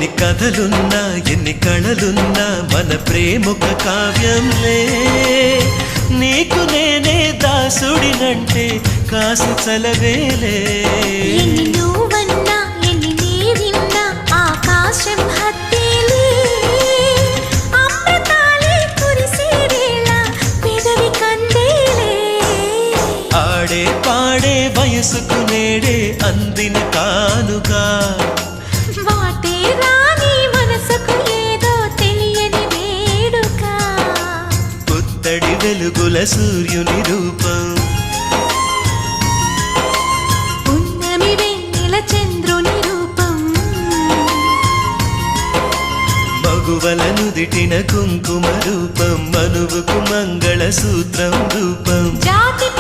ఎన్ని కథలున్నా ఎన్ని కళలున్నా మన ప్రేమొక కావ్యంలే నీకు నేనే దాసుడినంటే కాసు చలవేలే ఎన్ని నువ్వన్నా ఎన్ని నీవిన్నా ఆకాశం హత్తేలే అమృతాలే కురిసే వేళ పెదవి కందేలే ఆడే పాడే వయసుకు నేడే అందిన కానుగా వాటే రాని మనసుకు ఏదో తెలియని వేడుక పుత్తడి వెలుగుల సూర్యుని రూపం పున్నమి వెన్నెల చంద్రుని రూపం మగువల నుదిటిన కుంకుమ రూపం మనువుకు మంగళ సూత్రం రూపం జాతి